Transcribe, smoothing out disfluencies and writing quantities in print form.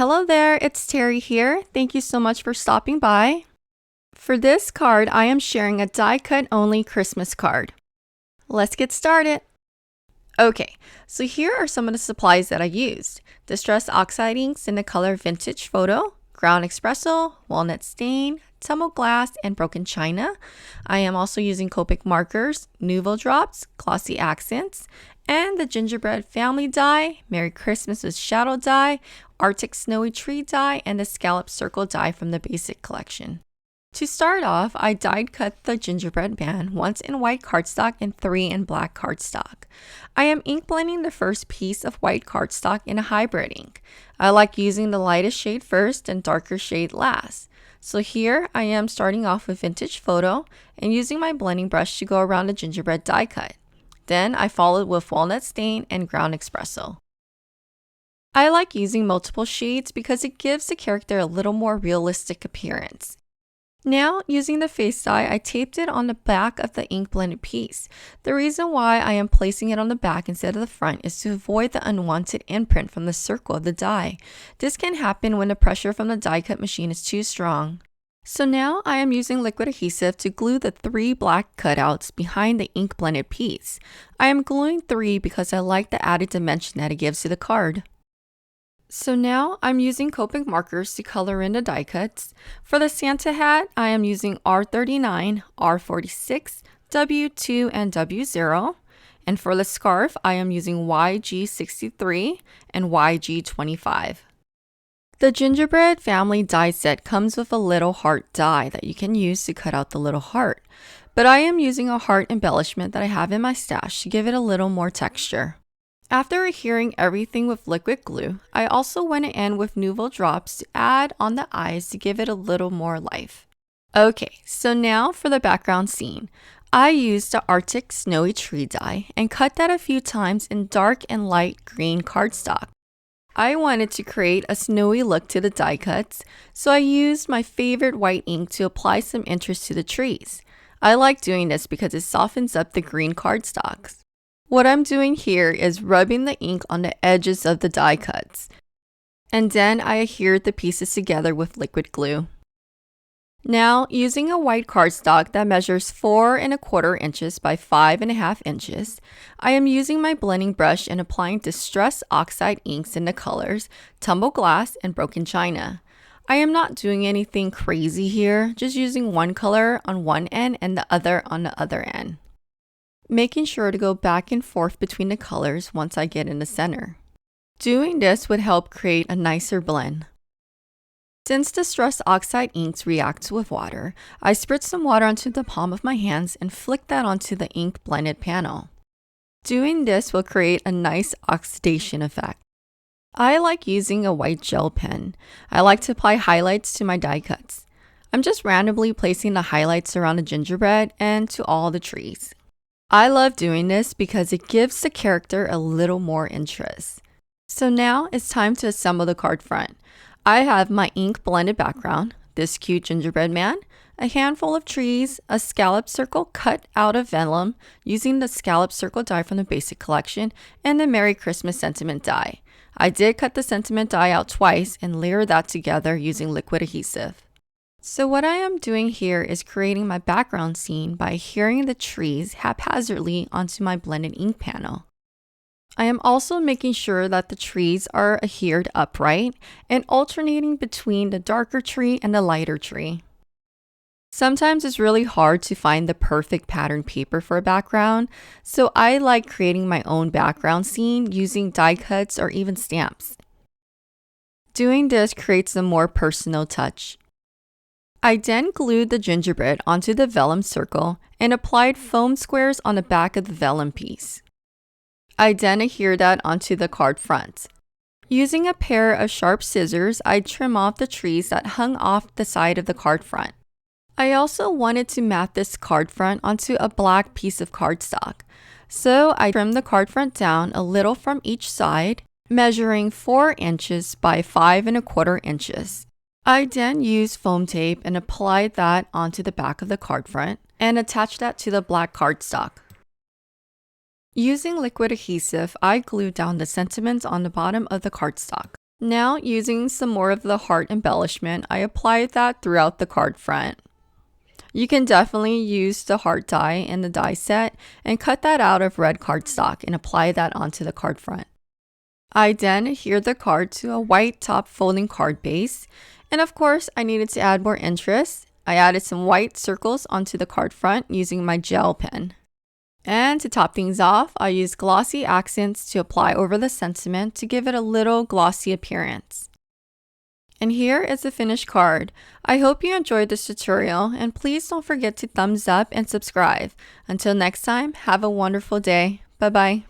Hello there, it's Terry here. Thank you so much for stopping by. For this card, I am sharing a die cut only Christmas card. Let's get started. Okay, so here are some of the supplies that I used. Distress oxide inks in the color Vintage Photo, Ground Espresso, Walnut Stain, Tumbled Glass, and Broken China. I am also using Copic markers, Nouveau Drops, Glossy Accents, and the Gingerbread Family die, Merry Christmas with Shadow die, Arctic Snowy Tree die, and the Scallop Circle die from the basic collection. To start off, I die cut the gingerbread man, once in white cardstock and 3 in black cardstock. I am ink blending the first piece of white cardstock in a hybrid ink. I like using the lightest shade first and darker shade last. So here I am starting off with Vintage Photo and using my blending brush to go around the gingerbread die cut. Then I followed with Walnut Stain and Ground Espresso. I like using multiple shades because it gives the character a little more realistic appearance. Now, using the face die, I taped it on the back of the ink blended piece. The reason why I am placing it on the back instead of the front is to avoid the unwanted imprint from the circle of the die. This can happen when the pressure from the die cut machine is too strong. So now I am using liquid adhesive to glue the 3 black cutouts behind the ink blended piece. I am gluing 3 because I like the added dimension that it gives to the card. So now I'm using Copic markers to color in the die cuts. For the Santa hat, I am using R39, R46, W2, and W0. And for the scarf, I am using YG63 and YG25. The Gingerbread Family die set comes with a little heart die that you can use to cut out the little heart. But I am using a heart embellishment that I have in my stash to give it a little more texture. After adhering everything with liquid glue, I also went in with Nouveau Drops to add on the eyes to give it a little more life. Okay, so now for the background scene. I used the Arctic Snowy Tree die and cut that a few times in dark and light green cardstock. I wanted to create a snowy look to the die cuts, so I used my favorite white ink to apply some interest to the trees. I like doing this because it softens up the green cardstocks. What I'm doing here is rubbing the ink on the edges of the die cuts. And then I adhered the pieces together with liquid glue. Now, using a white cardstock that measures 4 1/4 inches by 5 1/2 inches, I am using my blending brush and applying Distress Oxide inks in the colors Tumbled Glass and Broken China. I am not doing anything crazy here, just using one color on one end and the other on the other end, making sure to go back and forth between the colors once I get in the center. Doing this would help create a nicer blend. Since Distress Oxide inks react with water, I spritz some water onto the palm of my hands and flick that onto the ink blended panel. Doing this will create a nice oxidation effect. I like using a white gel pen. I like to apply highlights to my die cuts. I'm just randomly placing the highlights around the gingerbread and to all the trees. I love doing this because it gives the character a little more interest. So now it's time to assemble the card front. I have my ink blended background, this cute gingerbread man, a handful of trees, a scallop circle cut out of vellum using the scallop circle die from the basic collection, and the Merry Christmas sentiment die. I did cut the sentiment die out twice and layer that together using liquid adhesive. So what I am doing here is creating my background scene by adhering the trees haphazardly onto my blended ink panel. I am also making sure that the trees are adhered upright and alternating between the darker tree and the lighter tree. Sometimes it's really hard to find the perfect pattern paper for a background, so I like creating my own background scene using die cuts or even stamps. Doing this creates a more personal touch. I then glued the gingerbread onto the vellum circle and applied foam squares on the back of the vellum piece. I then adhered that onto the card front. Using a pair of sharp scissors, I trim off the trees that hung off the side of the card front. I also wanted to mat this card front onto a black piece of cardstock, so I trimmed the card front down a little from each side, measuring 4 inches by 5 1/4 inches. I then used foam tape and applied that onto the back of the card front and attached that to the black cardstock. Using liquid adhesive, I glued down the sentiments on the bottom of the cardstock. Now, using some more of the heart embellishment, I applied that throughout the card front. You can definitely use the heart die in the die set and cut that out of red cardstock and apply that onto the card front. I then adhered the card to a white top folding card base, and of course I needed to add more interest. I added some white circles onto the card front using my gel pen. And to top things off, I used glossy accents to apply over the sentiment to give it a little glossy appearance. And here is the finished card. I hope you enjoyed this tutorial, and please don't forget to thumbs up and subscribe. Until next time, have a wonderful day. Bye-bye.